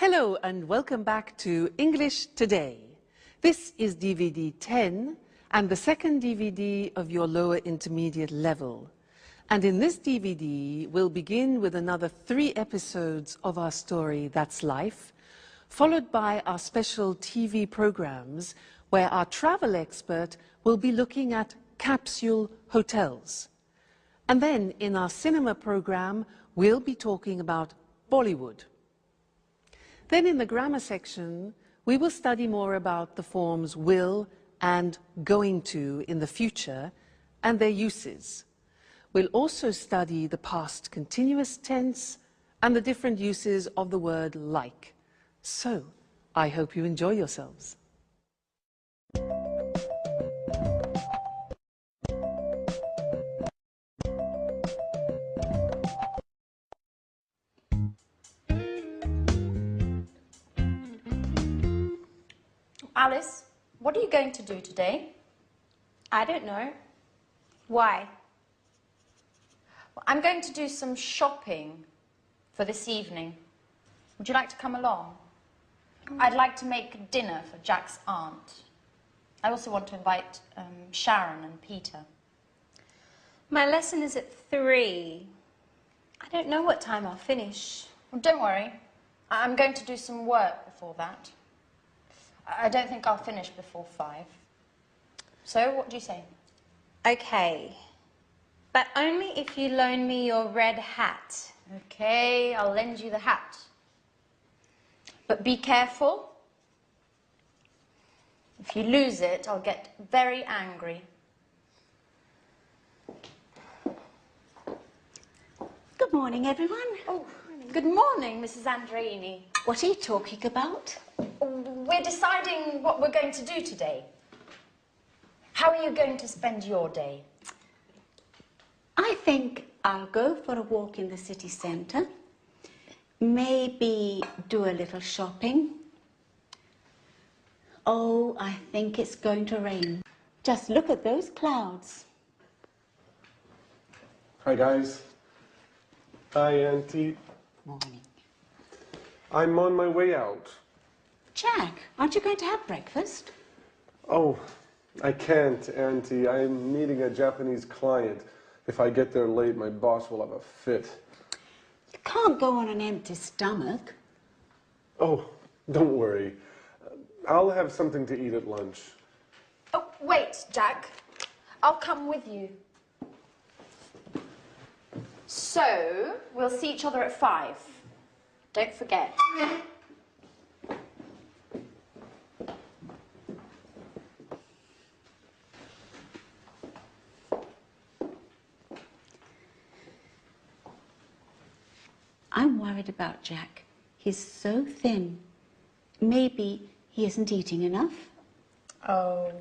Hello and welcome back to English Today. This is DVD 10 and the second DVD of your lower intermediate level. And in this DVD, we'll begin with another 3 episodes of our story, That's Life, followed by our special TV programs where our travel expert will be looking at capsule hotels. And then in our cinema program, we'll be talking about Bollywood. Then in the grammar section, we will study more about the forms will and going to in the future and their uses. We'll also study the past continuous tense and the different uses of the word like. So, I hope you enjoy yourselves. Alice, what are you going to do today? I don't know. Why? Well, I'm going to do some shopping for this evening. Would you like to come along? I'd like to make dinner for Jack's aunt. I also want to invite Sharon and Peter. My lesson is at 3. I don't know what time I'll finish. Well, don't worry. I'm going to do some work before that. I don't think I'll finish before 5. So, what do you say? Okay. But only if you loan me your red hat. Okay, I'll lend you the hat. But be careful. If you lose it, I'll get very angry. Good morning, everyone. Oh, good morning, Mrs. Andreini. What are you talking about? We're deciding what we're going to do today. How are you going to spend your day? I think I'll go for a walk in the city centre. Maybe do a little shopping. Oh, I think it's going to rain. Just look at those clouds. Hi, guys. Hi, Auntie. Morning. I'm on my way out. Jack, aren't you going to have breakfast? Oh, I can't, Auntie. I'm meeting a Japanese client. If I get there late, my boss will have a fit. You can't go on an empty stomach. Oh, don't worry. I'll have something to eat at lunch. Oh, wait, Jack. I'll come with you. So, we'll see each other at 5. Don't forget. I'm worried about Jack. He's so thin. Maybe he isn't eating enough. Oh,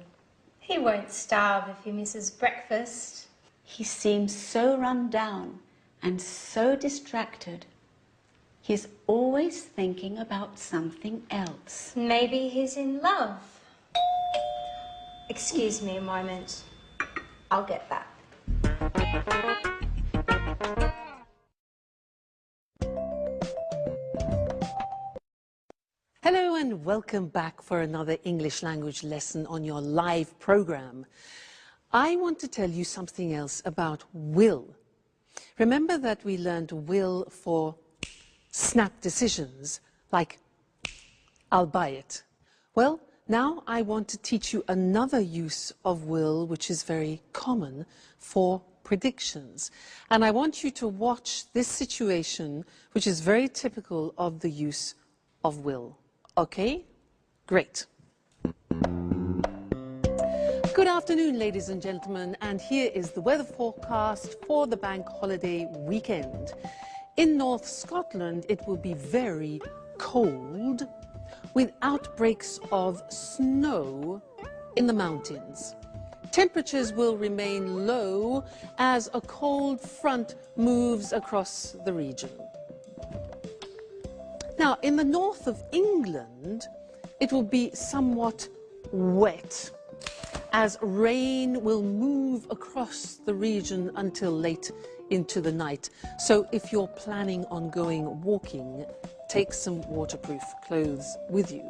he won't starve if he misses breakfast. He seems so run down and so distracted. He's always thinking about something else. Maybe he's in love. Excuse me a moment. I'll get that. Hello and welcome back for another English language lesson on your live program. I want to tell you something else about will. Remember that we learned will for snap decisions, like I'll buy it. Well, now I want to teach you another use of will which is very common for predictions. And I want you to watch this situation which is very typical of the use of will. Okay? Great. Good afternoon, ladies and gentlemen, and here is the weather forecast for the bank holiday weekend. In North Scotland, it will be very cold, with outbreaks of snow in the mountains. Temperatures will remain low as a cold front moves across the region. Now, in the north of England, it will be somewhat wet, as rain will move across the region until late into the night. So if you're planning on going walking, take some waterproof clothes with you.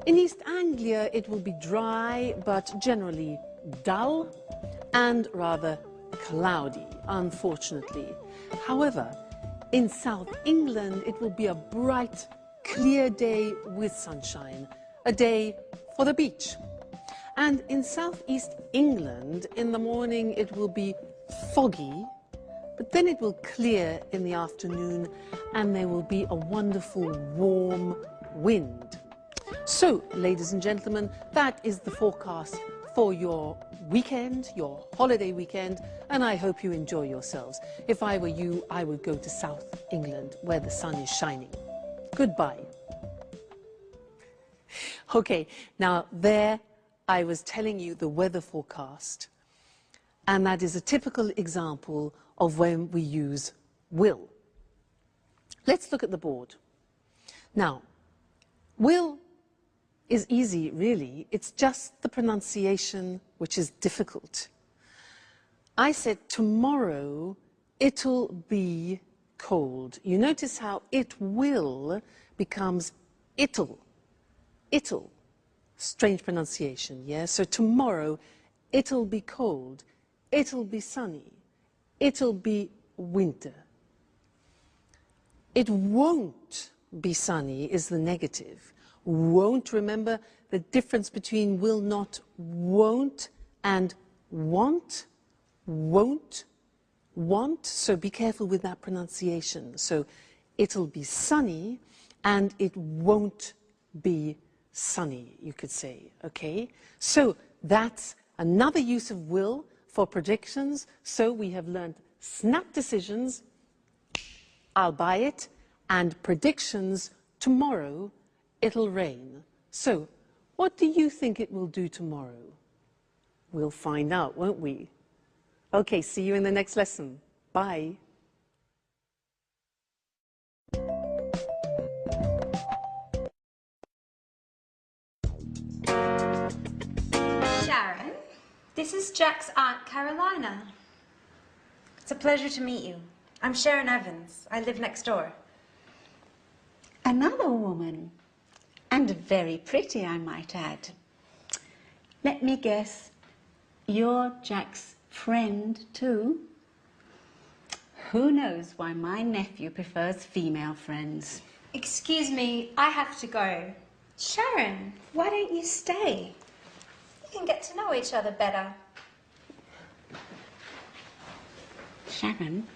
In East Anglia, it will be dry, but generally dull and rather cloudy, unfortunately. However, in South England, it will be a bright, clear day with sunshine, a day for the beach. And in southeast England, in the morning, it will be foggy, but then it will clear in the afternoon and there will be a wonderful warm wind. So, ladies and gentlemen, that is the forecast for your weekend, your holiday weekend, and I hope you enjoy yourselves. If I were you, I would go to South England where the sun is shining. Goodbye. Okay, now there I was telling you the weather forecast, and that is a typical example of when we use will. Let's look at the board. Now, will is easy, really. It's just the pronunciation which is difficult. I said tomorrow it'll be cold. You notice how it will becomes it'll. It'll. Strange pronunciation, yeah? So tomorrow it'll be cold. It'll be sunny. It'll be winter. It won't be sunny is the negative. Won't, remember the difference between will not, won't, and want, won't, want. So be careful with that pronunciation. So it'll be sunny and it won't be sunny, you could say, okay? So that's another use of will for predictions. So we have learned snap decisions, I'll buy it, and predictions, tomorrow it'll rain. So what do you think it will do tomorrow? We'll find out, won't we? Okay, see you in the next lesson. Bye. Sharon, this is Jack's Aunt Carolina. It's a pleasure to meet you. I'm Sharon Evans. I live next door. Another woman, and very pretty, I might add. Let me guess, you're Jack's friend too? Who knows why my nephew prefers female friends? Excuse me, I have to go. Sharon, why don't you stay? You can get to know each other better. Sharon,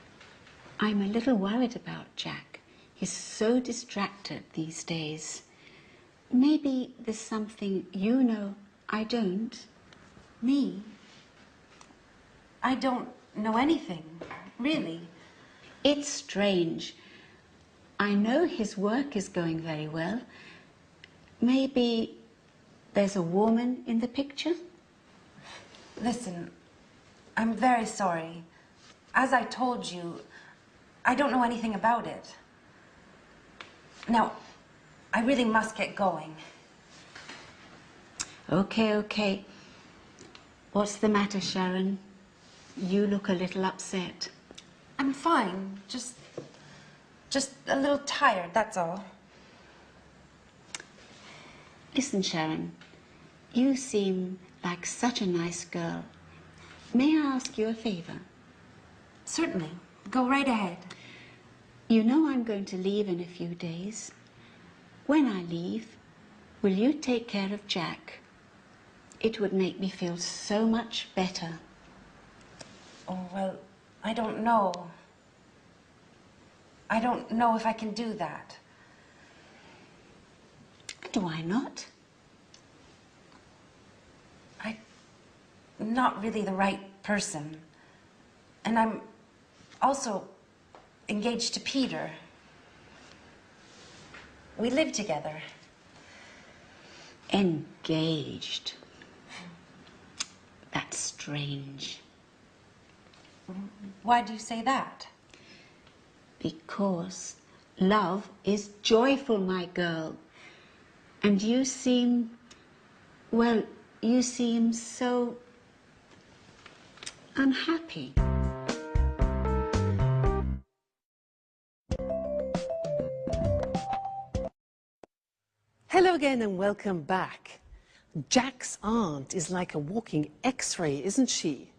I'm a little worried about Jack. He's so distracted these days. Maybe there's something you know I don't. Me? I don't know anything, really. It's strange. I know his work is going very well. Maybe there's a woman in the picture? Listen, I'm very sorry. As I told you, I don't know anything about it. Now, I really must get going. Okay. What's the matter, Sharon? You look a little upset. I'm fine. Just a little tired, that's all. Listen, Sharon, you seem like such a nice girl. May I ask you a favor? Certainly. Go right ahead. You know I'm going to leave in a few days. When I leave, will you take care of Jack? It would make me feel so much better. Oh, well, I don't know. I don't know if I can do that. And why not? I'm not really the right person. And I'm also engaged to Peter. We live together. Engaged. That's strange. Why do you say that? Because love is joyful, my girl. And you seem, well, you seem so unhappy. again and welcome back. Jack's aunt is like a walking X-ray, isn't she?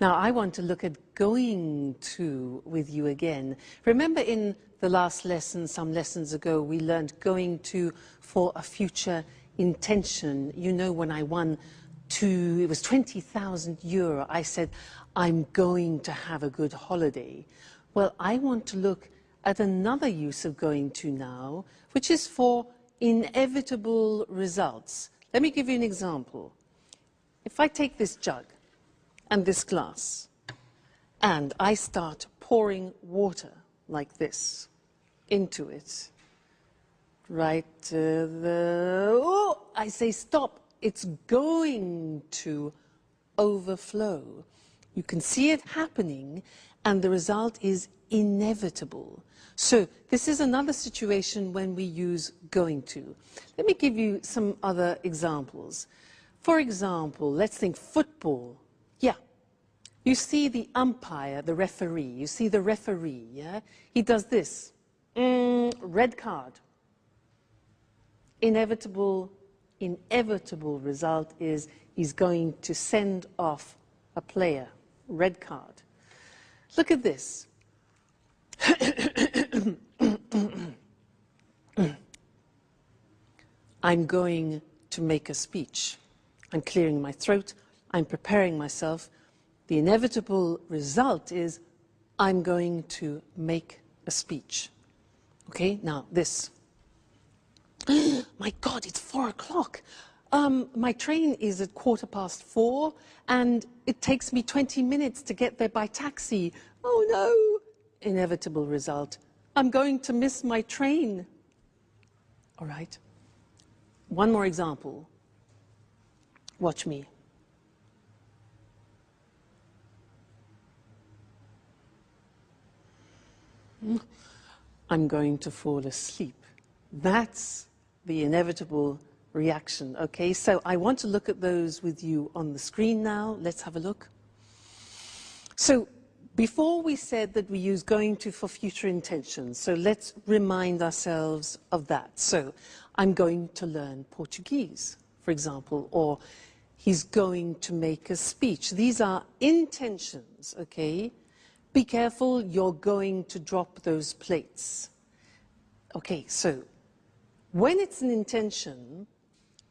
Now, I want to look at going to with you again. Remember in the last lesson, some lessons ago, we learned going to for a future intention. You know, when I won it was 20,000 euro, I said, I'm going to have a good holiday. Well, I want to look at another use of going to now, which is for inevitable results. Let me give you an example. If I take this jug and this glass, and I start pouring water like this into it, right I say stop, it's going to overflow. You can see it happening, and the result is inevitable. So this is another situation when we use going to. Let me give you some other examples. For example, let's think football. Yeah, you see the umpire, the referee. You see the referee, yeah? He does this. Red card. Inevitable result is he's going to send off a player. Red card. Look at this. I'm going to make a speech. I'm clearing my throat. I'm preparing myself. The inevitable result is I'm going to make a speech. Okay, now this. My God, it's 4 o'clock. My train is at 4:15, and it takes me 20 minutes to get there by taxi. Oh no! Inevitable result. I'm going to miss my train. All right. One more example. Watch me. I'm going to fall asleep. That's the inevitable reaction, okay? So I want to look at those with you on the screen now. Let's have a look. So before we said that we use going to for future intentions, so let's remind ourselves of that. So I'm going to learn Portuguese, for example, or he's going to make a speech. These are intentions, okay? Be careful, you're going to drop those plates. Okay, so when it's an intention,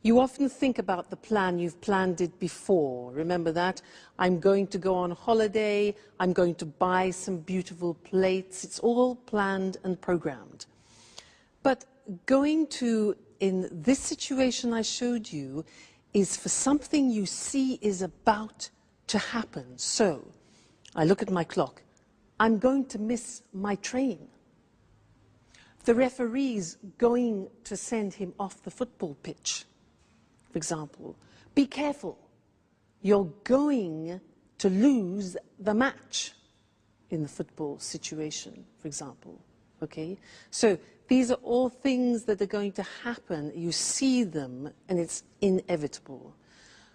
you often think about the plan. You've planned it before. Remember that? I'm going to go on holiday. I'm going to buy some beautiful plates. It's all planned and programmed. But going to, in this situation I showed you, is for something you see is about to happen. So I look at my clock. I'm going to miss my train. The referee's going to send him off the football pitch, for example. Be careful. You're going to lose the match in the football situation, for example. Okay? So these are all things that are going to happen. You see them, and it's inevitable.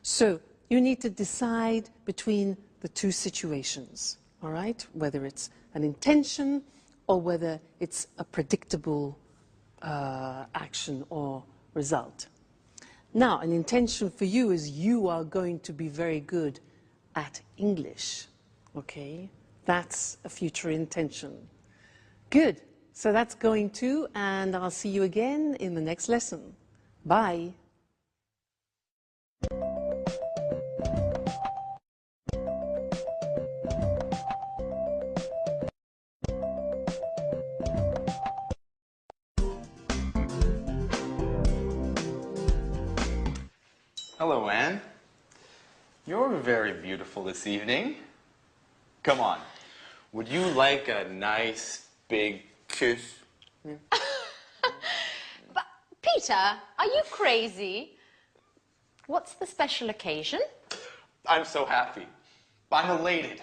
So you need to decide between the two situations, all right? Whether it's an intention or whether it's a predictable action or result. Now, an intention for you is you are going to be very good at English, okay? That's a future intention. Good. So that's going to, and I'll see you again in the next lesson. Bye. Hello, Anne. You're very beautiful this evening. Come on. Would you like a nice big kiss? But, Peter, are you crazy? What's the special occasion? I'm so happy. I'm elated.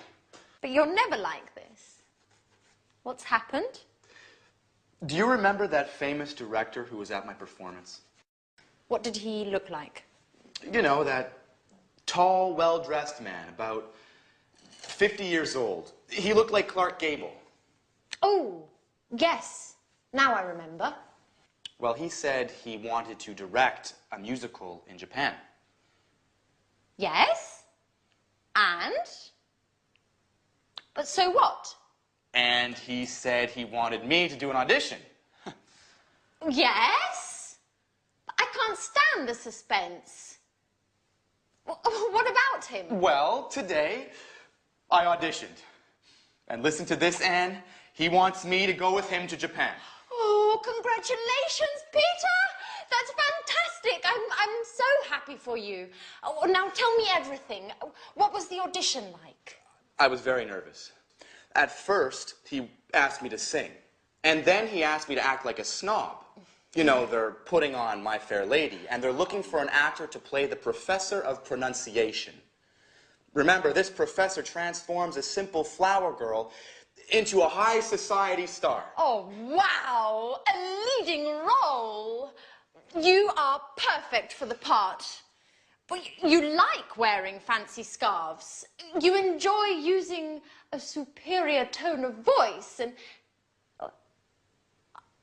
But you're never like this. What's happened? Do you remember that famous director who was at my performance? What did he look like? You know, that tall, well-dressed man, about 50 years old. He looked like Clark Gable. Oh, yes. Now I remember. Well, he said he wanted to direct a musical in Japan. Yes? And? But so what? And he said he wanted me to do an audition. Yes? But I can't stand the suspense. What about him? Well, today, I auditioned. And listen to this, Anne. He wants me to go with him to Japan. Oh, congratulations, Peter! That's fantastic. I'm so happy for you. Oh, now tell me everything. What was the audition like? I was very nervous. At first, he asked me to sing. And then he asked me to act like a snob. You know, they're putting on My Fair Lady, and they're looking for an actor to play the professor of pronunciation. Remember, this professor transforms a simple flower girl into a high society star. Oh, wow! A leading role! You are perfect for the part. But you like wearing fancy scarves. You enjoy using a superior tone of voice. And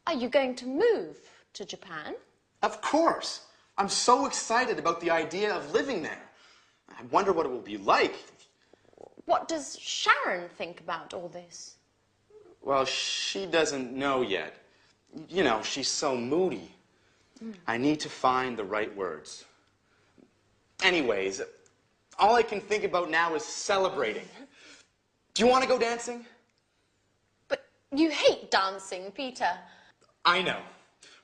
are you going to move to Japan? Of course. I'm so excited about the idea of living there. I wonder what it will be like. What does Sharon think about all this? Well, she doesn't know yet. You know, she's so moody. I need to find the right words. Anyways, all I can think about now is celebrating. Do you want to go dancing? But you hate dancing, Peter. I know,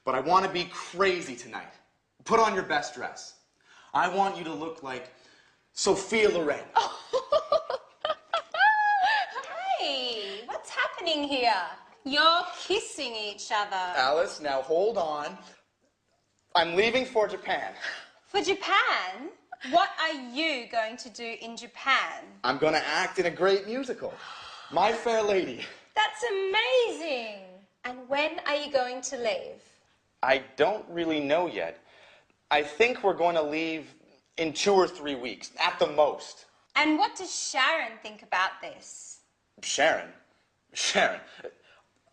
but I want to be crazy tonight. Put on your best dress. I want you to look like Sophia Loren. Hey, what's happening here? You're kissing each other. Alice, now hold on. I'm leaving for Japan. For Japan? What are you going to do in Japan? I'm going to act in a great musical, My Fair Lady. That's amazing. And when are you going to leave? I don't really know yet. I think we're going to leave in 2 or 3 weeks, at the most. And what does Sharon think about this? Sharon? Sharon?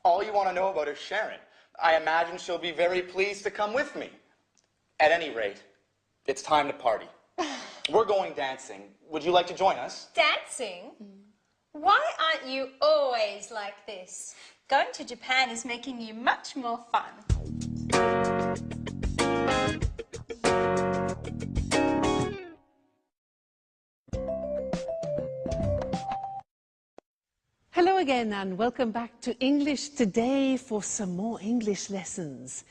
All you want to know about is Sharon. I imagine she'll be very pleased to come with me. At any rate, it's time to party. We're going dancing. Would you like to join us? Dancing? Why aren't you always like this? Going to Japan is making you much more fun. Hello again and welcome back to English Today for some more English lessons.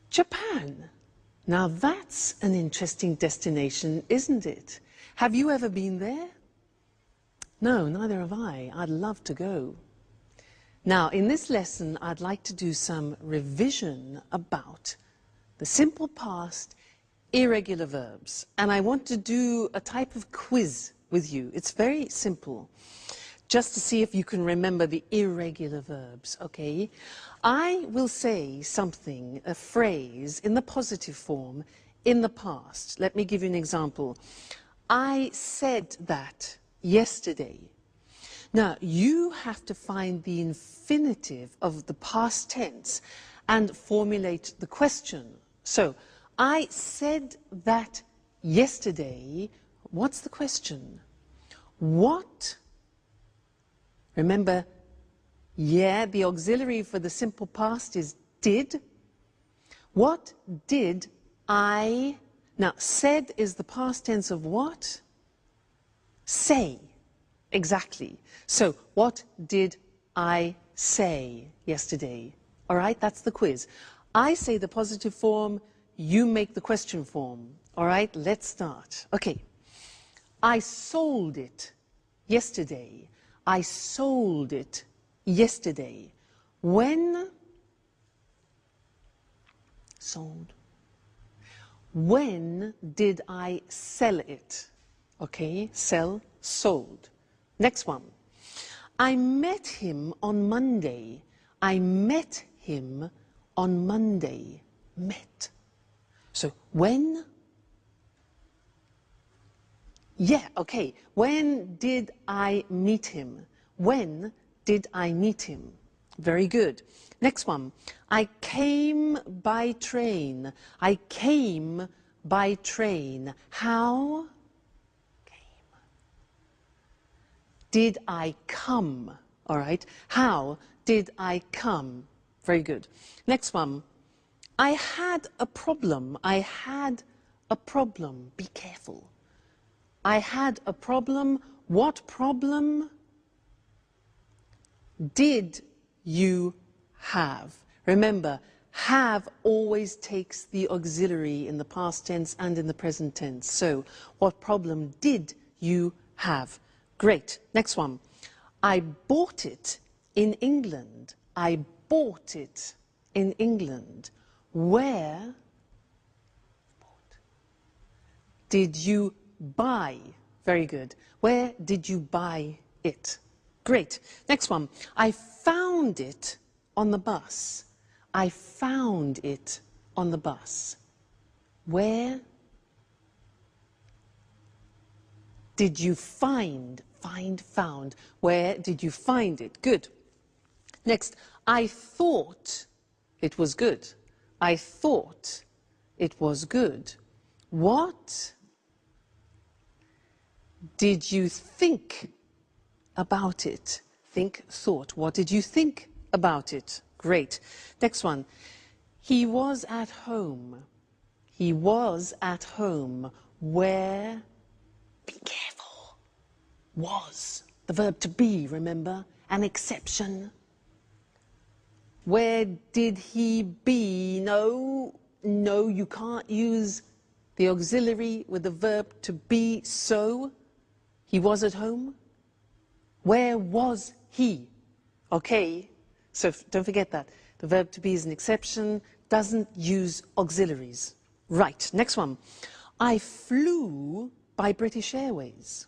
Japan. Now that's an interesting destination, isn't it? Have you ever been there? No, neither have I. I'd love to go. Now, in this lesson, I'd like to do some revision about the simple past irregular verbs. And I want to do a type of quiz with you. It's very simple. Just to see if you can remember the irregular verbs, okay? I will say something, a phrase, in the positive form, in the past. Let me give you an example. I said that yesterday. Now, you have to find the infinitive of the past tense and formulate the question. So, I said that yesterday. What's the question? What? Remember, yeah, the auxiliary for the simple past is did. What did I... Now, said is the past tense of what? Say. Exactly. So, what did I say yesterday? All right, that's the quiz. I say the positive form, you make the question form. All right, let's start. Okay. I sold it yesterday. I sold it yesterday. When? Sold. When did I sell it? Okay, sell, sold. Next one. I met him on Monday. I met him on Monday. Met. So when? Yeah, okay. When did I meet him? When did I meet him? Very good. Next one. I came by train. I came by train. How? Came. Did I come? All right. How did I come? Very good. Next one. I had a problem. I had a problem. Be careful. I had a problem. What problem did you have? Remember, have always takes the auxiliary in the past tense and in the present tense. So, what problem did you have? Great. Next one. I bought it in England. I bought it in England. Where did you buy? Very good. Where did you buy it? Great. Next one. I found it on the bus. I found it on the bus. Where did you find? Find, found. Where did you find it? Good. Next. I thought it was good. I thought it was good. What did you think about it? Think, thought. What did you think about it? Great. Next one. He was at home. He was at home. Where? Be careful. Was. The verb to be, remember? An exception. Where did he be? No, you can't use the auxiliary with the verb to be. So, he was at home. Where was he? Okay, so don't forget that. The verb to be is an exception, doesn't use auxiliaries. Right, next one. I flew by British Airways.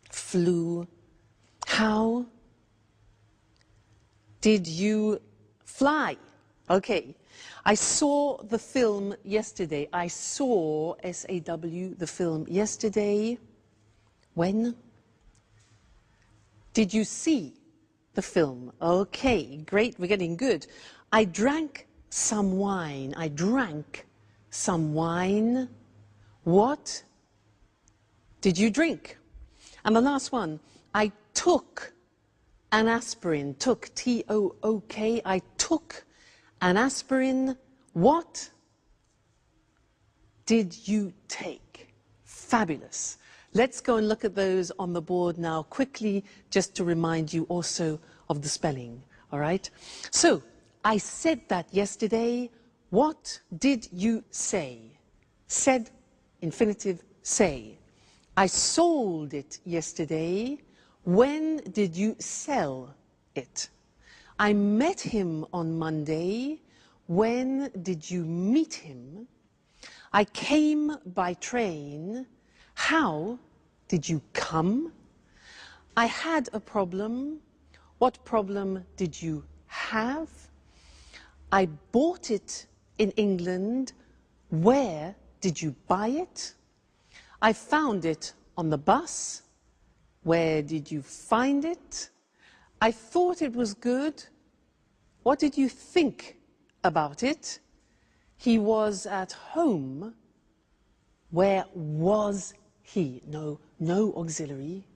Flew. How did you fly? Okay. I saw the film yesterday. I saw, S-A-W, the film yesterday. When? Did you see the film? Okay, great, we're getting good. I drank some wine. I drank some wine. What did you drink? And the last one, I took an aspirin. Took, T-O-O-K. I took an aspirin. What did you take? Fabulous. Let's go and look at those on the board now quickly, just to remind you also of the spelling, all right? So, I said that yesterday. What did you say? Said, infinitive, say. I sold it yesterday. When did you sell it? I met him on Monday. When did you meet him? I came by train. How did you come? I had a problem. What problem did you have? I bought it in England. Where did you buy it? I found it on the bus. Where did you find it? I thought it was good. What did you think about it? He was at home. Where was he? No auxiliary.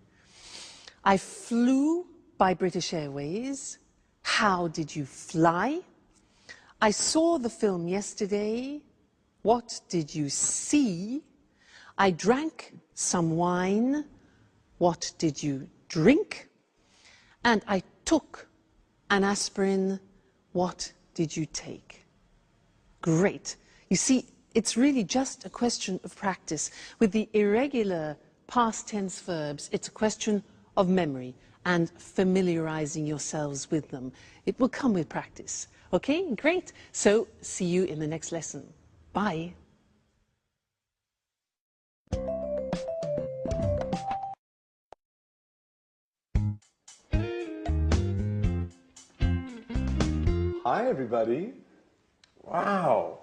I flew by British Airways. How did you fly? I saw the film yesterday. What did you see? I drank some wine. What did you drink? And I took an aspirin. What did you take? Great. You see, it's really just a question of practice. With the irregular past tense verbs, it's a question of memory and familiarizing yourselves with them. It will come with practice. Okay, great. So, see you in the next lesson. Bye. Hi, everybody. Wow.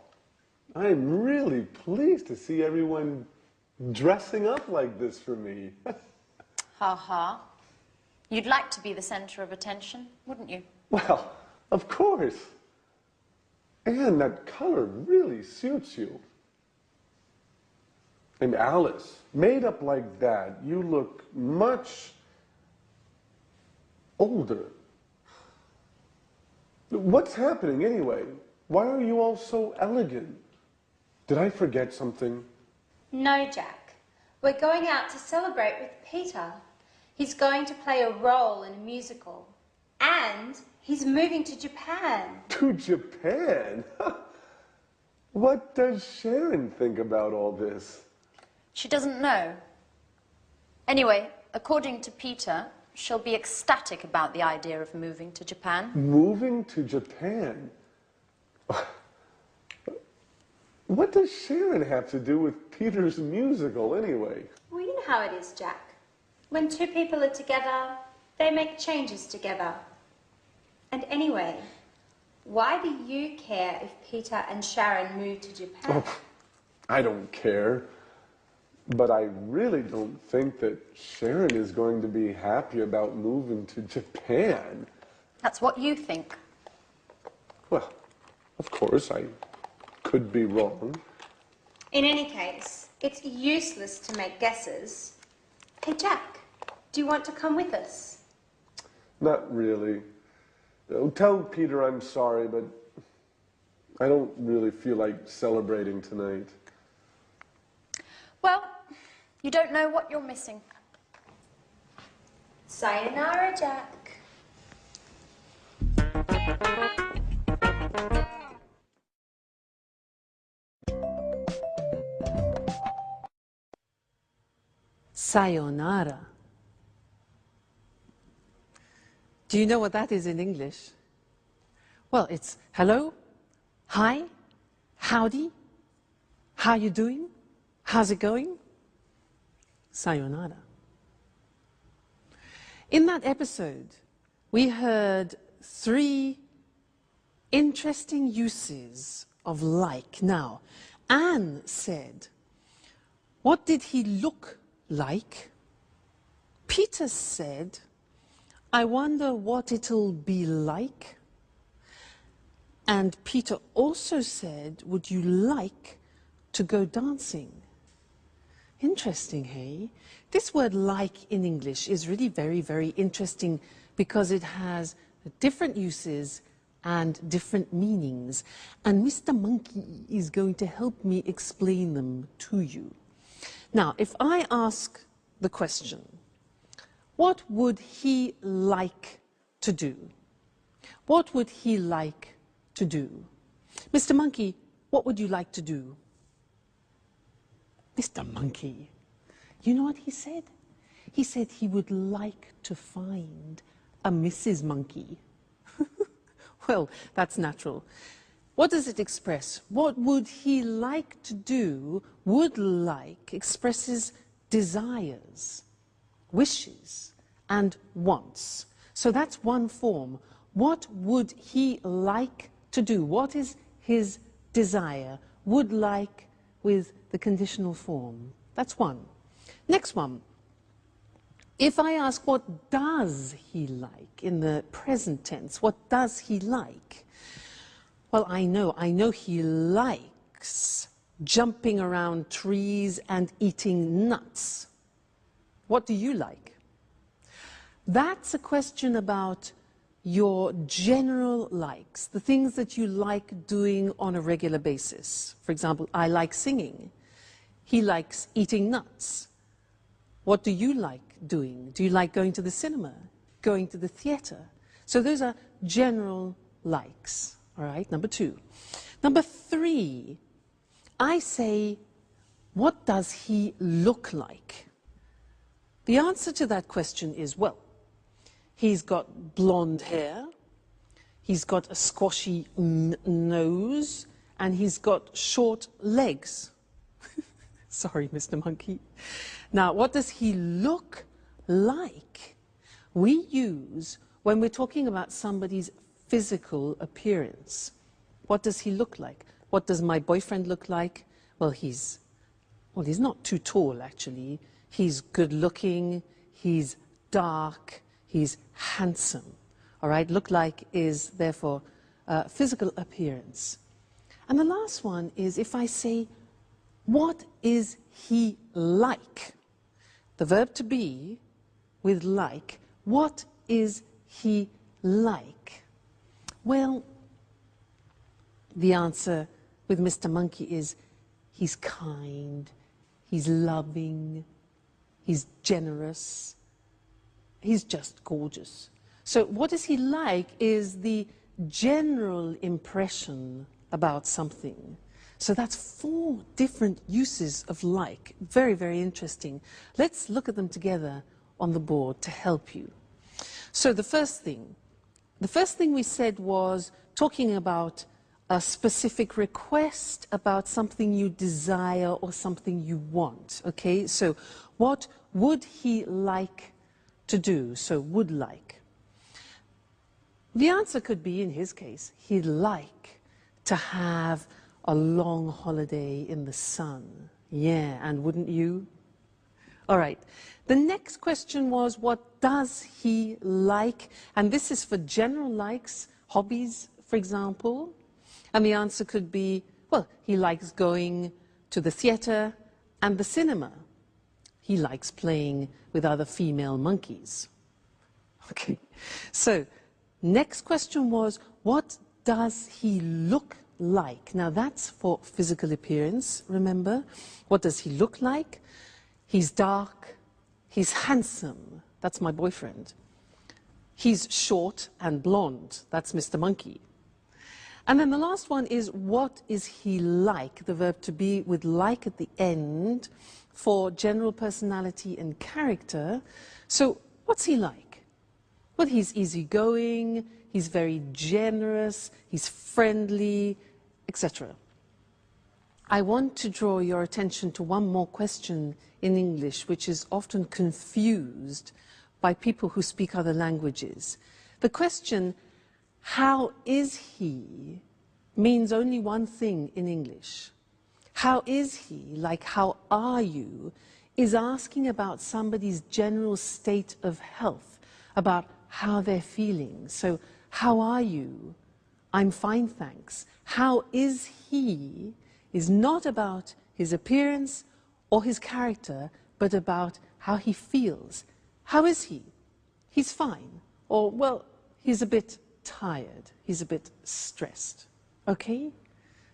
I'm really pleased to see everyone dressing up like this for me. Ha ha. You'd like to be the center of attention, wouldn't you? Well, of course. And that color really suits you. And Alice, made up like that, you look much older. What's happening anyway? Why are you all so elegant? Did I forget something? No, Jack. We're going out to celebrate with Peter. He's going to play a role in a musical. And he's moving to Japan. To Japan? What does Sharon think about all this? She doesn't know. Anyway, according to Peter, she'll be ecstatic about the idea of moving to Japan. Moving to Japan? What does Sharon have to do with Peter's musical anyway? Well, you know how it is, Jack. When two people are together, they make changes together. And anyway, why do you care if Peter and Sharon move to Japan? Oh, I don't care. But I really don't think that Sharon is going to be happy about moving to Japan. That's what you think. Well, of course, I could be wrong. In any case, it's useless to make guesses. Hey, Jack, do you want to come with us? Not really. Tell Peter I'm sorry, but I don't really feel like celebrating tonight. Well, you don't know what you're missing. Sayonara, Jack. Sayonara. Do you know what that is in English? Well, it's hello, hi, howdy, how you doing, how's it going? Sayonara. In that episode, we heard 3 interesting uses of like. Now, Anne said, what did he look like? Peter said, I wonder what it'll be like. And Peter also said, would you like to go dancing? Interesting, hey? This word like in English is really very, very interesting because it has different uses and different meanings. And Mr. Monkey is going to help me explain them to you. Now, if I ask the question, what would he like to do? What would he like to do? Mr. Monkey, what would you like to do? Mr. Monkey, you know what he said? He said he would like to find a Mrs. Monkey. Well, that's natural. What does it express? What would he like to do? Would like expresses desires, wishes, and wants. So that's one form. What would he like to do? What is his desire? Would like with the conditional form. That's one. Next one. If I ask what does he like in the present tense, what does he like? Well, I know he likes jumping around trees and eating nuts. What do you like? That's a question about your general likes, the things that you like doing on a regular basis. For example, I like singing. He likes eating nuts. What do you like doing? Do you like going to the cinema, going to the theater? So those are general likes, all right? Number 2. Number 3, I say, what does he look like? The answer to that question is, well, he's got blonde hair, he's got a squashy nose, and he's got short legs. Sorry, Mr. Monkey. Now, what does he look like? We use when we're talking about somebody's physical appearance. What does he look like? What does my boyfriend look like? Well, he's not too tall, actually. He's good looking, he's dark, he's handsome. All right, look like is therefore physical appearance. And the last one is if I say, what is he like? The verb to be with like, what is he like? Well, the answer with Mr. Monkey is he's kind, he's loving, he's generous, he's just gorgeous. So what is he like is the general impression about something. So that's 4 different uses of like. Very, very interesting. Let's look at them together on the board to help you. So the first thing we said was talking about a specific request about something you desire or something you want, okay? So what would he like to do? So would like. The answer could be, in his case, he'd like to have a long holiday in the sun. Yeah, and wouldn't you? All right. The next question was, what does he like? And this is for general likes, hobbies, for example. And the answer could be, well, he likes going to the theater and the cinema. He likes playing with other female monkeys. Okay. So, next question was, what does he look like? Now that's for physical appearance, remember? What does he look like? He's dark, he's handsome, that's my boyfriend. He's short and blonde, that's Mr. Monkey. And then the last one is, what is he like? The verb to be with like at the end for general personality and character. So what's he like? Well, he's easygoing, he's very generous, he's friendly, etc. I want to draw your attention to one more question in English, which is often confused by people who speak other languages. The question, how is he, means only one thing in English. How is he, like how are you, is asking about somebody's general state of health, about how they're feeling. So, how are you? I'm fine, thanks. How is he is not about his appearance or his character, but about how he feels. How is he? He's fine. Or, well, he's a bit tired. He's a bit stressed. Okay?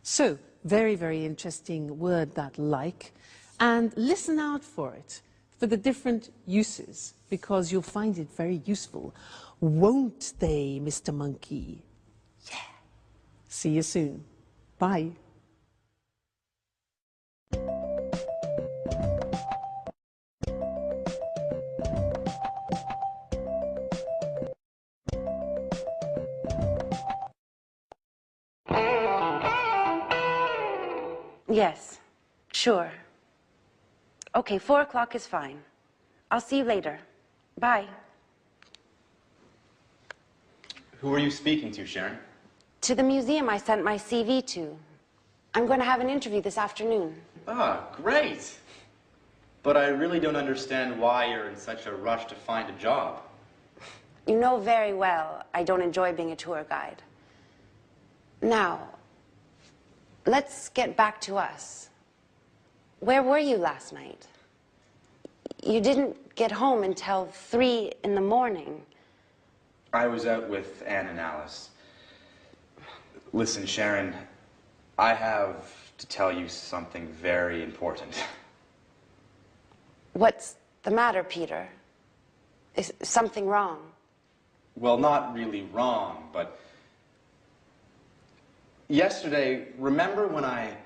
So, very, very interesting word, that like. And listen out for it, for the different uses, because you'll find it very useful. Won't they, Mr. Monkey? Yeah. See you soon. Bye. Yes, sure. Okay, 4 o'clock is fine. I'll see you later. Bye. Who are you speaking to, Sharon? To the museum I sent my CV to. I'm going to have an interview this afternoon. Ah, great. But I really don't understand why you're in such a rush to find a job. You know very well I don't enjoy being a tour guide. Now, let's get back to us. Where were you last night? You didn't get home until 3 in the morning. I was out with Anne and Alice. Listen, Sharon, I have to tell you something very important. What's the matter, Peter? Is something wrong? Well, not really wrong, but yesterday, remember when I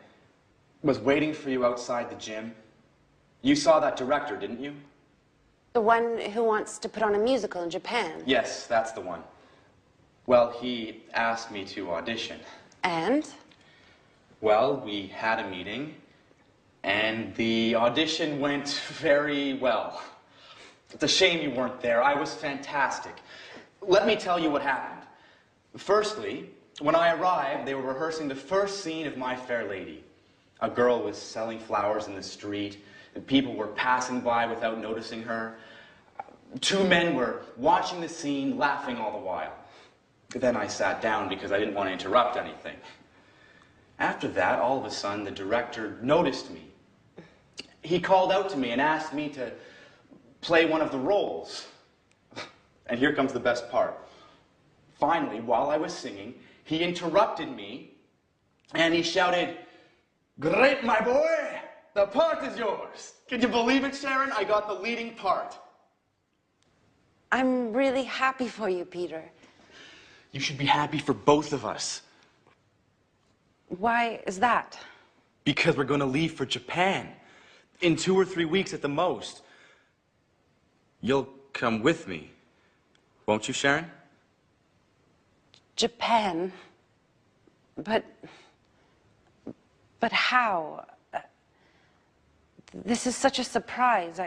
was waiting for you outside the gym? You saw that director, didn't you? The one who wants to put on a musical in Japan. Yes, that's the one. Well, he asked me to audition. And? Well, we had a meeting, and the audition went very well. It's a shame you weren't there. I was fantastic. Let me tell you what happened. Firstly, when I arrived, they were rehearsing the first scene of My Fair Lady. A girl was selling flowers in the street, and people were passing by without noticing her. Two men were watching the scene, laughing all the while. Then I sat down because I didn't want to interrupt anything. After that, all of a sudden, the director noticed me. He called out to me and asked me to play one of the roles. And here comes the best part. Finally, while I was singing, he interrupted me and he shouted, "Great, my boy! The part is yours." Can you believe it, Sharon? I got the leading part. I'm really happy for you, Peter. You should be happy for both of us. Why is that? Because we're going to leave for Japan in 2 or 3 weeks at the most. You'll come with me, won't you, Sharon? Japan? But how? This is such a surprise.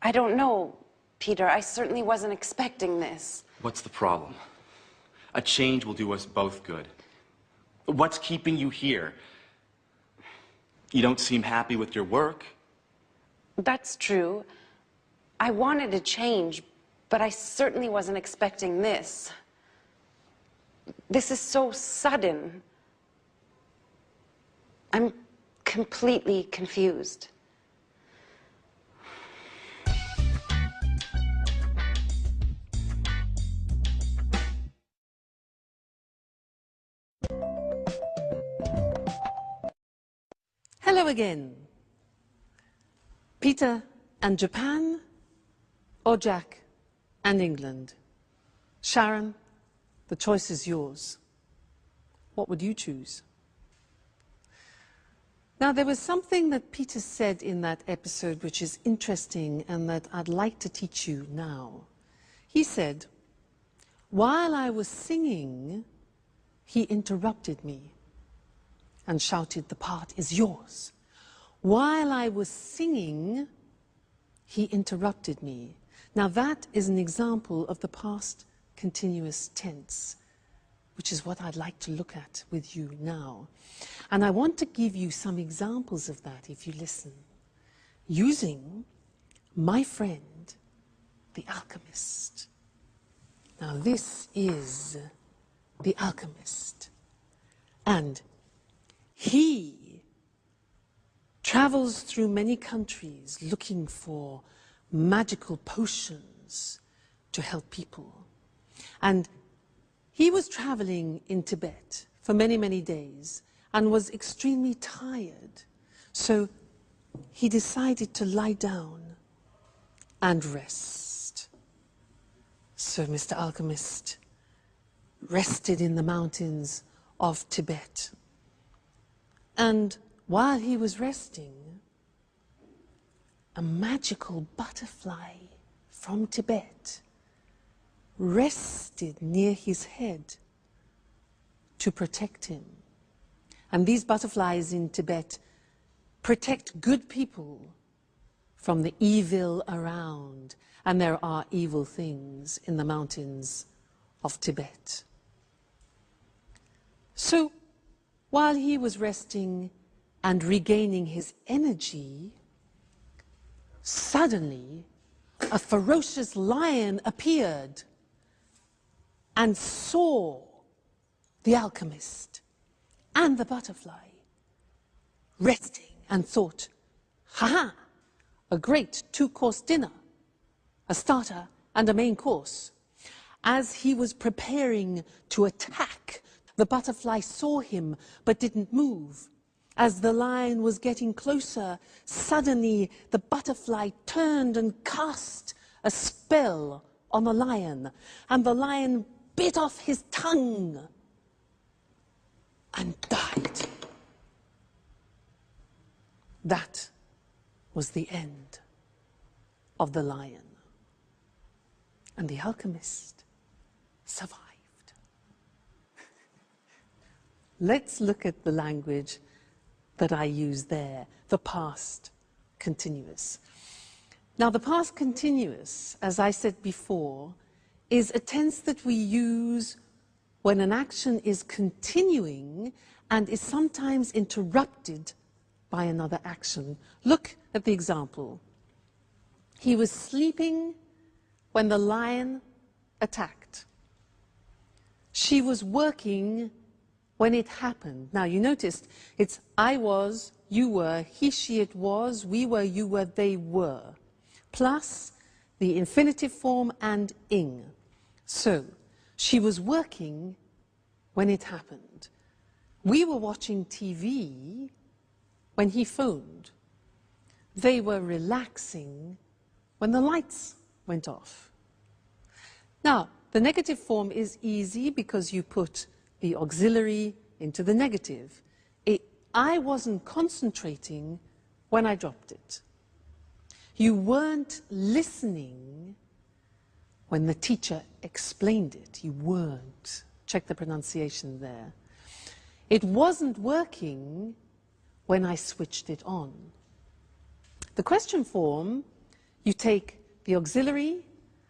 I don't know, Peter. I certainly wasn't expecting this. What's the problem? A change will do us both good. What's keeping you here? You don't seem happy with your work. That's true. I wanted to change, but I certainly wasn't expecting this. This is so sudden. I'm completely confused. Hello again. Peter and Japan, or Jack and England? Sharon, the choice is yours. What would you choose? Now, there was something that Peter said in that episode which is interesting and that I'd like to teach you now. He said, while I was singing, he interrupted me and shouted, "The part is yours." While I was singing, he interrupted me. Now that is an example of the past continuous tense, which is what I'd like to look at with you now. And I want to give you some examples of that if you listen, using my friend, the alchemist. Now this is the alchemist. And he travels through many countries looking for magical potions to help people. And he was traveling in Tibet for many, many days and was extremely tired. So he decided to lie down and rest. So Mr. Alchemist rested in the mountains of Tibet. And while he was resting, a magical butterfly from Tibet rested near his head to protect him. And these butterflies in Tibet protect good people from the evil around. And there are evil things in the mountains of Tibet. So, while he was resting and regaining his energy, suddenly a ferocious lion appeared and saw the alchemist and the butterfly resting and thought, "Ha-ha, a great two-course dinner, a starter and a main course." As he was preparing to attack, the butterfly saw him but didn't move. As the lion was getting closer, suddenly the butterfly turned and cast a spell on the lion, and the lion bit off his tongue and died. That was the end of the lion. And the alchemist survived. Let's look at the language that I use there, the past continuous. Now, the past continuous, as I said before, is a tense that we use when an action is continuing and is sometimes interrupted by another action. Look at the example. He was sleeping when the lion attacked. She was working when it happened. Now, you noticed it's I was, you were, he, she, it was, we were, you were, they were, plus the infinitive form and ing. So, she was working when it happened. We were watching TV when he phoned. They were relaxing when the lights went off. Now, the negative form is easy because you put the auxiliary into the negative. I wasn't concentrating when I dropped it. You weren't listening when the teacher explained it. You weren't. Check the pronunciation there. It wasn't working when I switched it on. The question form, you take the auxiliary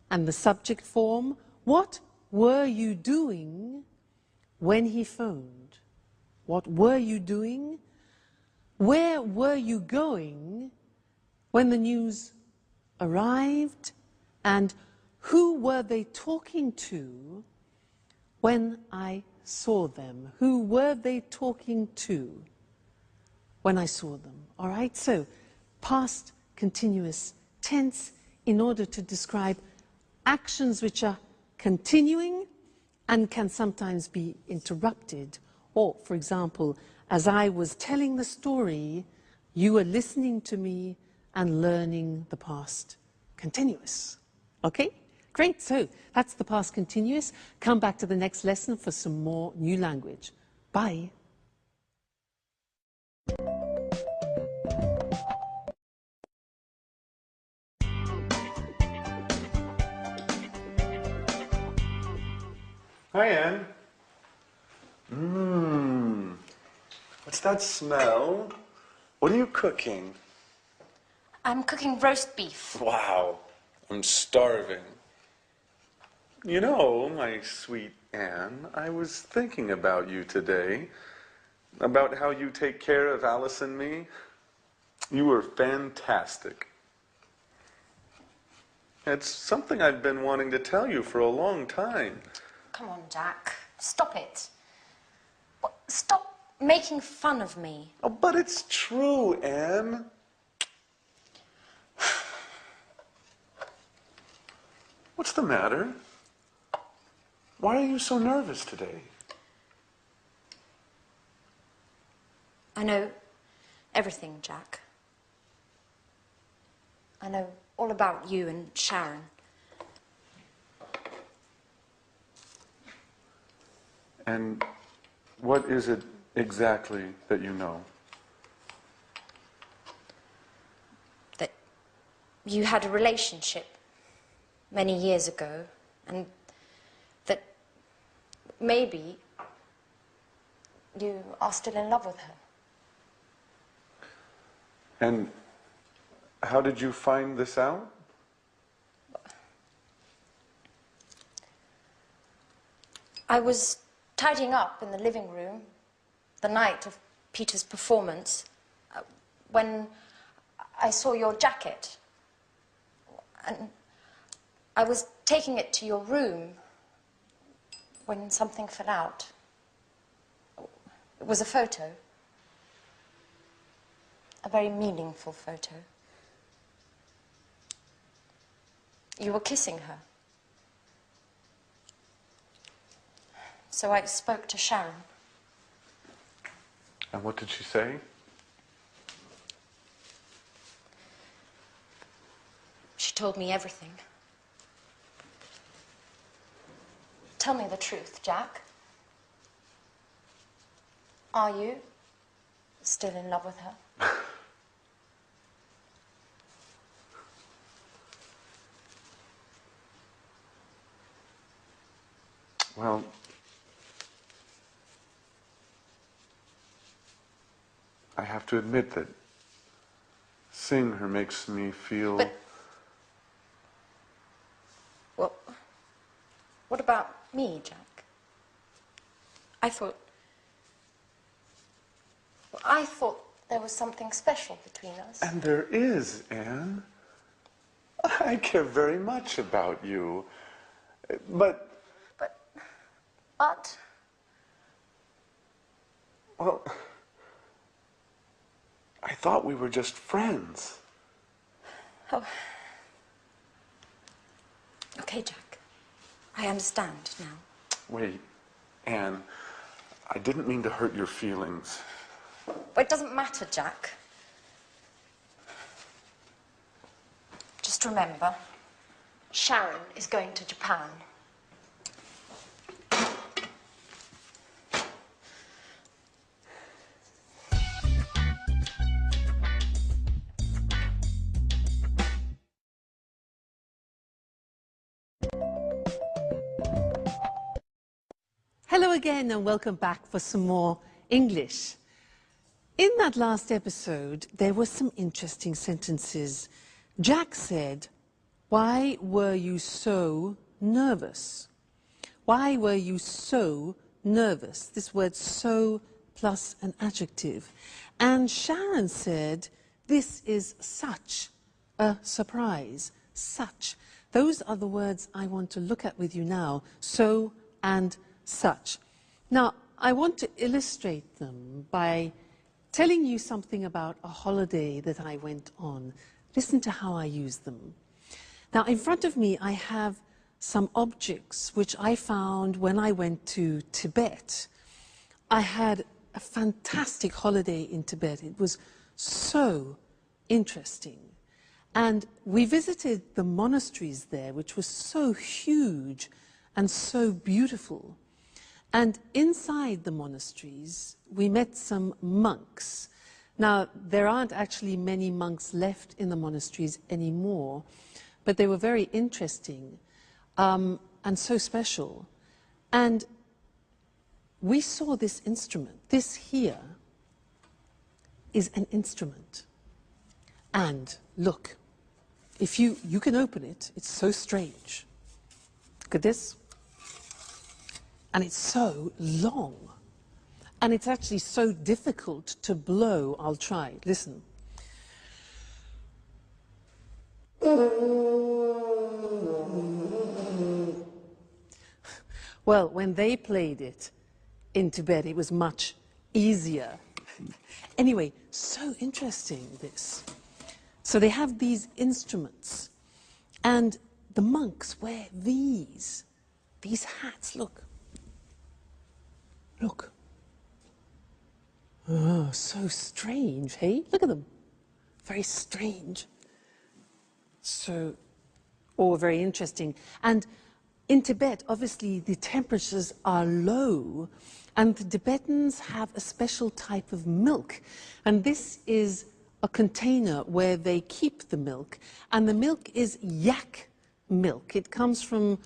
and the subject form. What were you doing when he phoned? What were you doing? Where were you going when the news arrived? And who were they talking to when I saw them? Who were they talking to when I saw them? All right, so past continuous tense in order to describe actions which are continuing and can sometimes be interrupted. Or, for example, as I was telling the story, you were listening to me and learning the past continuous. Okay? Great, so that's the past continuous. Come back to the next lesson for some more new language. Bye. Hi, Anne. What's that smell? What are you cooking? I'm cooking roast beef. Wow, I'm starving. You know, my sweet Anne, I was thinking about you today, about how you take care of Alice and me. You were fantastic. It's something I've been wanting to tell you for a long time. Come on, Jack. Stop it. Stop making fun of me. Oh, but it's true, Anne. What's the matter? Why are you so nervous today? I know everything, Jack. I know all about you and Sharon. And what is it exactly that you know? That you had a relationship many years ago, and that maybe you are still in love with her. And how did you find this out? I was tidying up in the living room the night of Peter's performance when I saw your jacket. And I was taking it to your room when something fell out. It was a photo. A very meaningful photo. You were kissing her. So I spoke to Sharon. And what did she say? She told me everything. Tell me the truth, Jack. Are you still in love with her? Well, I have to admit that seeing her makes me feel... But, well, what about me, Jack? I thought there was something special between us. And there is, Anne. I care very much about you. But... But? Well, I thought we were just friends. Oh. Okay, Jack. I understand now. Wait, Anne, I didn't mean to hurt your feelings. But it doesn't matter, Jack. Just remember, Sharon is going to Japan. Hello again and welcome back for some more English. In that last episode, there were some interesting sentences. Jack said, "Why were you so nervous?" Why were you so nervous? This word so plus an adjective. And Sharon said, "This is such a surprise." Such. Those are the words I want to look at with you now. So and such. Now, I want to illustrate them by telling you something about a holiday that I went on. Listen to how I use them. Now, in front of me, I have some objects which I found when I went to Tibet. I had a fantastic holiday in Tibet. It was so interesting. And we visited the monasteries there, which was so huge and so beautiful. And inside the monasteries, we met some monks. Now, there aren't actually many monks left in the monasteries anymore, but they were very interesting and so special. And we saw this instrument. This here is an instrument. And look, if you can open it, it's so strange. Look at this. And it's so long. And it's actually so difficult to blow. I'll try. Listen. Well, when they played it in Tibet, it was much easier. Anyway, so interesting, this. So they have these instruments. And the monks wear these hats, look. Look. Oh, so strange, hey? Look at them. Very strange. So, or very interesting. And in Tibet, obviously, the temperatures are low, and the Tibetans have a special type of milk. And this is a container where they keep the milk, and the milk is yak milk. It comes from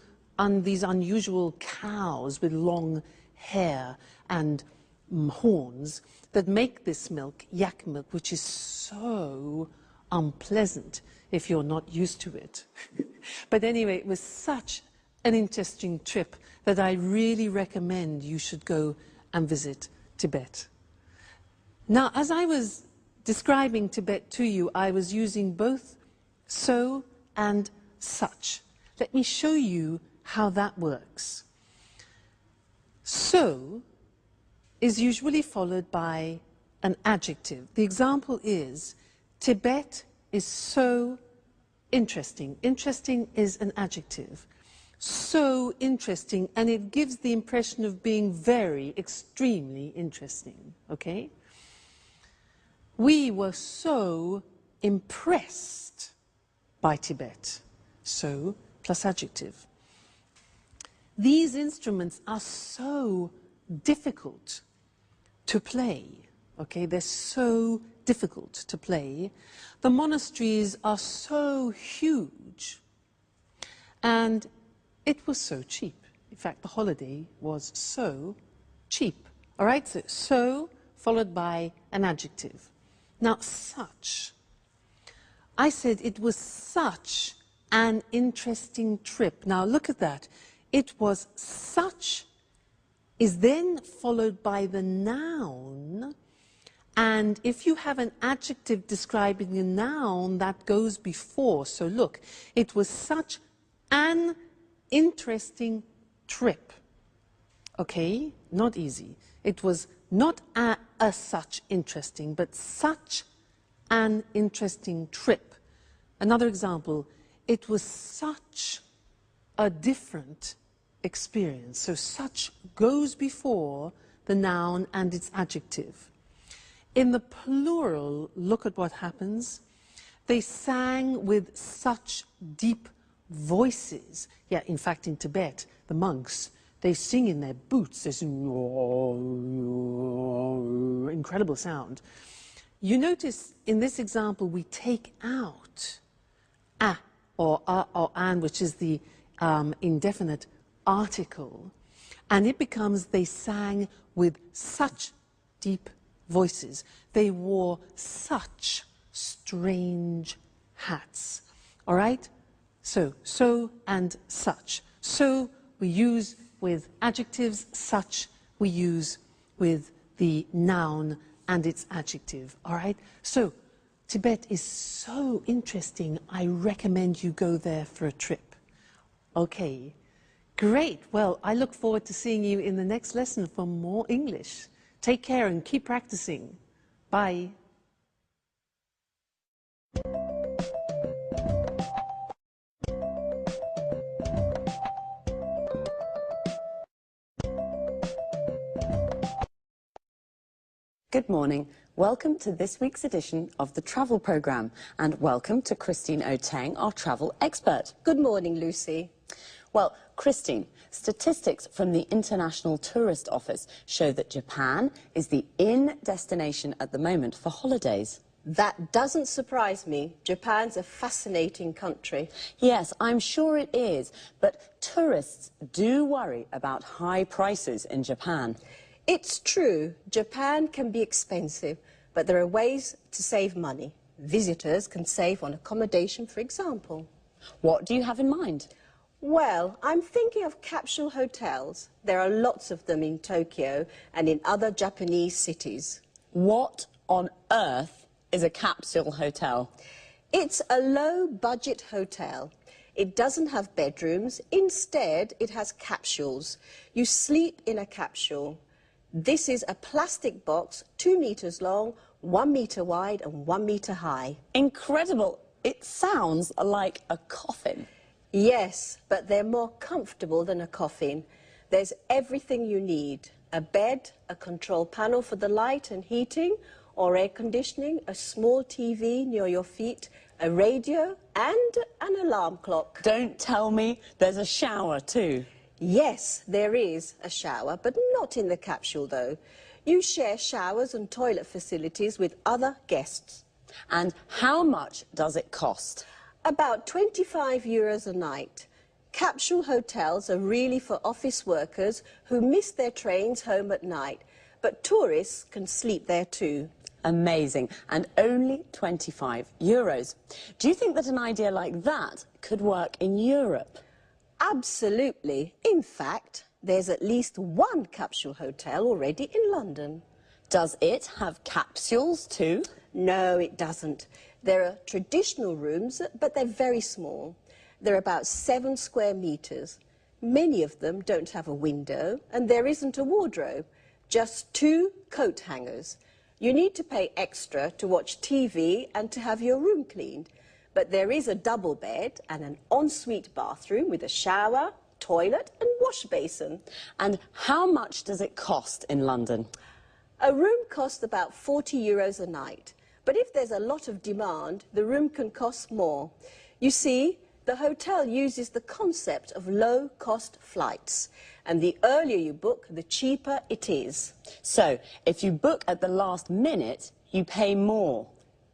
these unusual cows with long hair and horns that make this milk, yak milk, which is so unpleasant if you're not used to it. But anyway, it was such an interesting trip that I really recommend you should go and visit Tibet. Now, as I was describing Tibet to you, I was using both so and such. Let me show you how that works. So is usually followed by an adjective. The example is, Tibet is so interesting. Interesting is an adjective. So interesting, and it gives the impression of being very, extremely interesting, okay? We were so impressed by Tibet. So plus adjective. These instruments are so difficult to play, okay? They're so difficult to play. The monasteries are so huge, and it was so cheap. In fact, the holiday was so cheap. All right, so followed by an adjective. Now, such. I said it was such an interesting trip. Now, look at that. It was such is then followed by the noun, And if you have an adjective describing a noun, that goes before. So look, it was such an interesting trip. Okay, not easy. It was not a such interesting, but such an interesting trip. Another example, it was such a different experience. So such goes before the noun and its adjective. In the plural, look at what happens. They sang with such deep voices. Yeah, in fact, in Tibet, the monks, they sing in their boots. There's incredible sound. You notice in this example, we take out a or an, which is the indefinite article, and it becomes they sang with such deep voices. They wore such strange hats. All right? So and such. So we use with adjectives, such we use with the noun and its adjective. All right? So Tibet is so interesting. I recommend you go there for a trip. Okay. Great. Well, I look forward to seeing you in the next lesson for more English. Take care and keep practicing. Bye. Good morning. Welcome to this week's edition of the Travel Programme, and welcome to Christine Oteng, our travel expert. Good morning, Lucy. Well, Christine, statistics from the International Tourist Office show that Japan is the in destination at the moment for holidays. That doesn't surprise me. Japan's a fascinating country. Yes, I'm sure it is, but tourists do worry about high prices in Japan. It's true, Japan can be expensive, but there are ways to save money. Visitors can save on accommodation, for example. What do you have in mind? Well, I'm thinking of capsule hotels. There are lots of them in Tokyo and in other Japanese cities. What on earth is a capsule hotel? It's a low-budget hotel. It doesn't have bedrooms. Instead, it has capsules. You sleep in a capsule. This is a plastic box, 2 meters long, 1 meter wide and 1 meter high. Incredible. It sounds like a coffin. Yes, but they're more comfortable than a coffin. There's everything you need. A bed, a control panel for the light and heating, or air conditioning, a small TV near your feet, a radio and an alarm clock. Don't tell me there's a shower too. Yes, there is a shower, but not in the capsule though. You share showers and toilet facilities with other guests. And how much does it cost? About 25 euros a night. Capsule hotels are really for office workers who miss their trains home at night, but tourists can sleep there too. Amazing. And only 25 euros. Do you think that an idea like that could work in Europe? Absolutely. In fact, there's at least one capsule hotel already in London. Does it have capsules too? No, it doesn't. There are traditional rooms, but they're very small. They're about 7 square meters. Many of them don't have a window, and there isn't a wardrobe, just 2 coat hangers. You need to pay extra to watch TV and to have your room cleaned. But there is a double bed and an ensuite bathroom with a shower, toilet and wash basin. And how much does it cost in London? A room costs about 40 euros a night. But if there's a lot of demand, the room can cost more. You see, the hotel uses the concept of low-cost flights. And the earlier you book, the cheaper it is. So, if you book at the last minute, you pay more.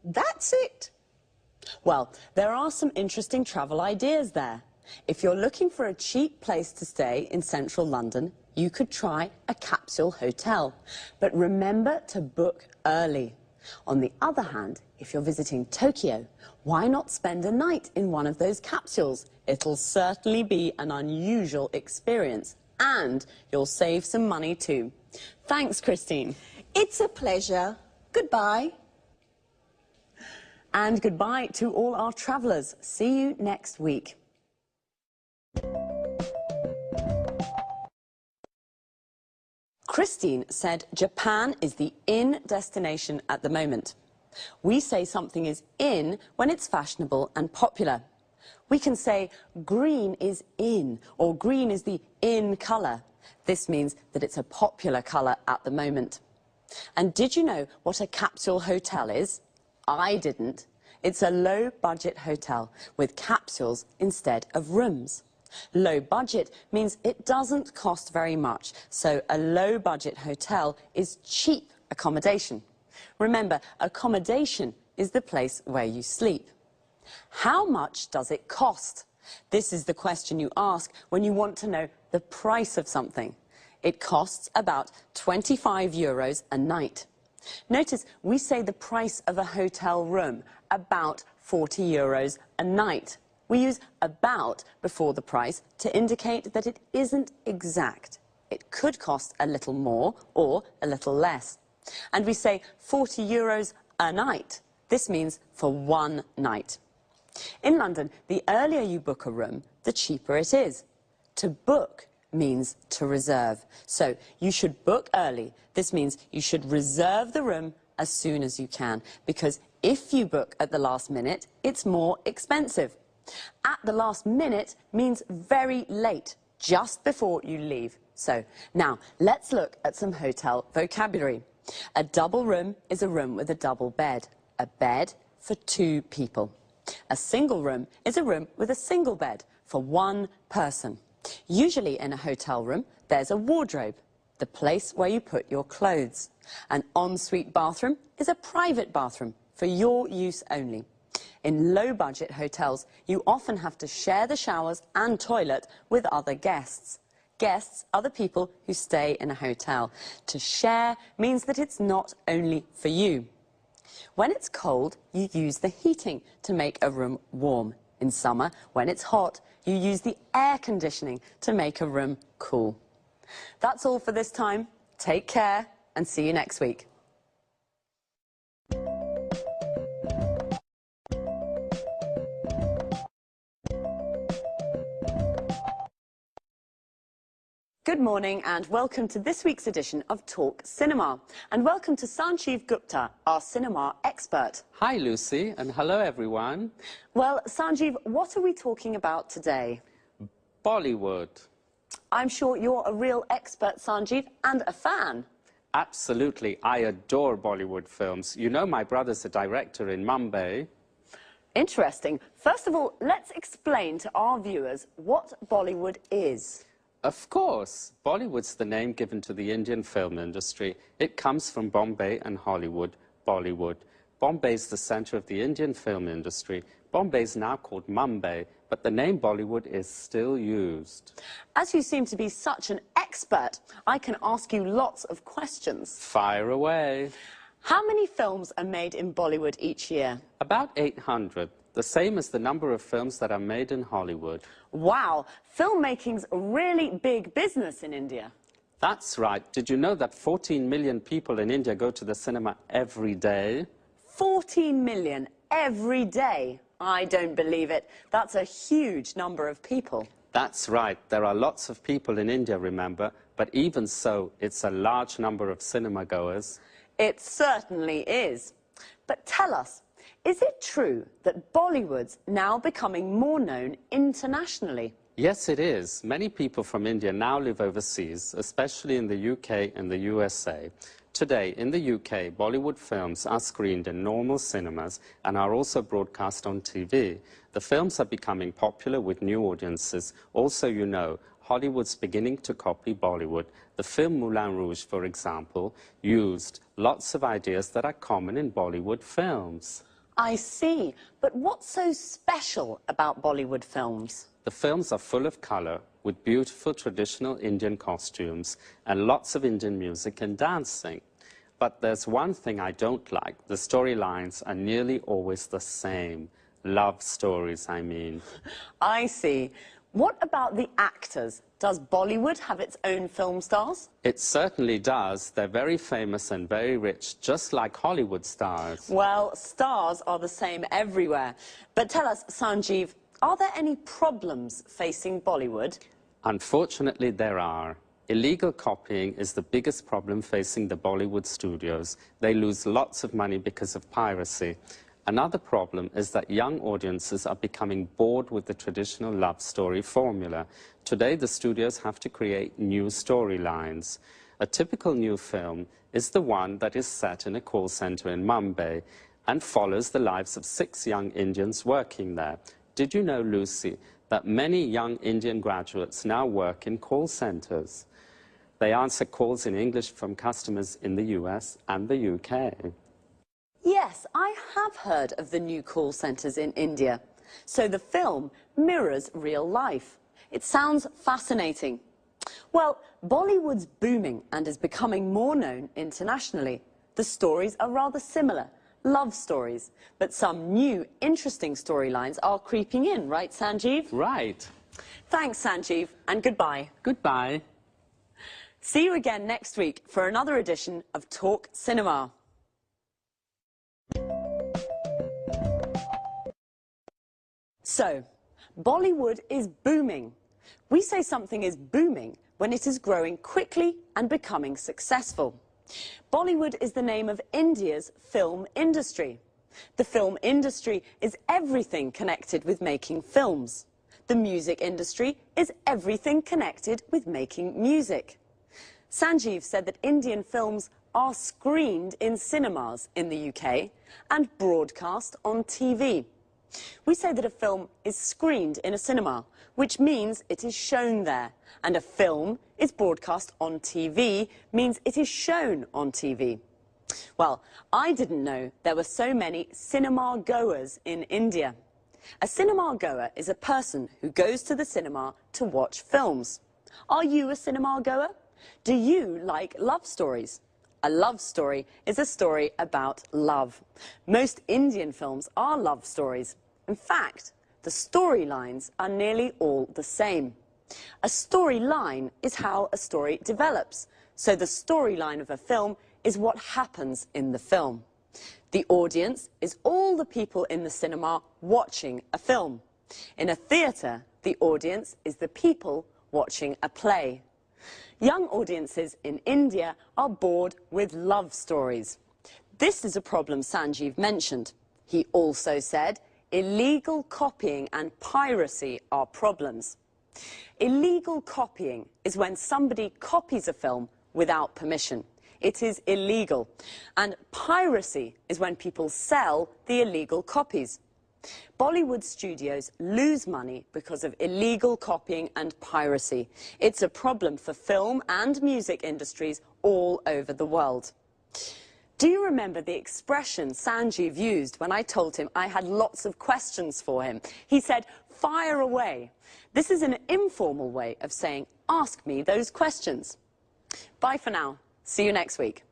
That's it. Well, there are some interesting travel ideas there. If you're looking for a cheap place to stay in central London, you could try a capsule hotel. But remember to book early. On the other hand, if you're visiting Tokyo, why not spend a night in one of those capsules? It'll certainly be an unusual experience, and you'll save some money too. Thanks, Christine. It's a pleasure. Goodbye. And goodbye to all our travellers. See you next week. Christine said Japan is the in destination at the moment. We say something is in when it's fashionable and popular. We can say green is in, or green is the in colour. This means that it's a popular colour at the moment. And did you know what a capsule hotel is? I didn't. It's a low-budget hotel with capsules instead of rooms. Low budget means it doesn't cost very much, so a low-budget hotel is cheap accommodation. Remember, accommodation is the place where you sleep. How much does it cost? This is the question you ask when you want to know the price of something. It costs about 25 euros a night. Notice we say the price of a hotel room, about 40 euros a night. We use about before the price to indicate that it isn't exact. It could cost a little more or a little less. And we say 40 euros a night. This means for one night. In London, the earlier you book a room, the cheaper it is. To book means to reserve. So you should book early. This means you should reserve the room as soon as you can, because if you book at the last minute, it's more expensive. At the last minute means very late, just before you leave. So now let's look at some hotel vocabulary. A double room is a room with a double bed, a bed for two people. A single room is a room with a single bed for one person. Usually in a hotel room, there's a wardrobe, the place where you put your clothes. An ensuite bathroom is a private bathroom for your use only. In low-budget hotels, you often have to share the showers and toilet with other guests. Guests are the people who stay in a hotel. To share means that it's not only for you. When it's cold, you use the heating to make a room warm. In summer, when it's hot, you use the air conditioning to make a room cool. That's all for this time. Take care and see you next week. Good morning and welcome to this week's edition of Talk Cinema. And welcome to Sanjeev Gupta, our cinema expert. Hi, Lucy, and hello, everyone. Well, Sanjeev, what are we talking about today? Bollywood. I'm sure you're a real expert, Sanjeev, and a fan. Absolutely. I adore Bollywood films. You know, my brother's a director in Mumbai. Interesting. First of all, let's explain to our viewers what Bollywood is. Of course. Bollywood's the name given to the Indian film industry. It comes from Bombay and Hollywood, Bollywood. Bombay's the center of the Indian film industry. Bombay's now called Mumbai, but the name Bollywood is still used. As you seem to be such an expert, I can ask you lots of questions. Fire away. How many films are made in Bollywood each year? About 800. The same as the number of films that are made in Hollywood. Wow, filmmaking's a really big business in India. That's right. Did you know that 14 million people in India go to the cinema every day? 14 million every day? I don't believe it. That's a huge number of people. That's right. There are lots of people in India, remember, but even so, it's a large number of cinema goers. It certainly is. But tell us, is it true that Bollywood's now becoming more known internationally? Yes, it is. Many people from India now live overseas, especially in the UK and the USA. Today, in the UK, Bollywood films are screened in normal cinemas and are also broadcast on TV. The films are becoming popular with new audiences. Also, you know, Hollywood's beginning to copy Bollywood. The film Moulin Rouge, for example, used lots of ideas that are common in Bollywood films. I see. But what's so special about Bollywood films? The films are full of colour, with beautiful traditional Indian costumes and lots of Indian music and dancing. But there's one thing I don't like. The storylines are nearly always the same. Love stories, I mean. I see. What about the actors? Does Bollywood have its own film stars? It certainly does. They're very famous and very rich, just like Hollywood stars. Well, stars are the same everywhere. But tell us, Sanjeev, are there any problems facing Bollywood? Unfortunately, there are. Illegal copying is the biggest problem facing the Bollywood studios. They lose lots of money because of piracy. Another problem is that young audiences are becoming bored with the traditional love story formula. Today, the studios have to create new storylines. A typical new film is the one that is set in a call center in Mumbai and follows the lives of 6 young Indians working there. Did you know, Lucy, that many young Indian graduates now work in call centers? They answer calls in English from customers in the US and the UK. Yes, I have heard of the new call centres in India. So the film mirrors real life. It sounds fascinating. Well, Bollywood's booming and is becoming more known internationally. The stories are rather similar, love stories. But some new, interesting storylines are creeping in, right, Sanjeev? Right. Thanks, Sanjeev, and goodbye. Goodbye. See you again next week for another edition of Talk Cinema. So, Bollywood is booming. We say something is booming when it is growing quickly and becoming successful. Bollywood is the name of India's film industry. The film industry is everything connected with making films. The music industry is everything connected with making music. Sanjeev said that Indian films are screened in cinemas in the UK and broadcast on TV. We say that a film is screened in a cinema, which means it is shown there, and a film is broadcast on TV means it is shown on TV. Well, I didn't know there were so many cinema goers in India. A cinema goer is a person who goes to the cinema to watch films. Are you a cinema goer? Do you like love stories? A love story is a story about love. Most Indian films are love stories. In fact, the storylines are nearly all the same. A storyline is how a story develops. So the storyline of a film is what happens in the film. The audience is all the people in the cinema watching a film. In a theatre, the audience is the people watching a play. Young audiences in India are bored with love stories. This is a problem Sanjeev mentioned. He also said illegal copying and piracy are problems. Illegal copying is when somebody copies a film without permission. It is illegal. And piracy is when people sell the illegal copies. Bollywood studios lose money because of illegal copying and piracy. It's a problem for film and music industries all over the world. Do you remember the expression Sanjeev used when I told him I had lots of questions for him? He said, "Fire away." This is an informal way of saying, ask me those questions. Bye for now. See you next week.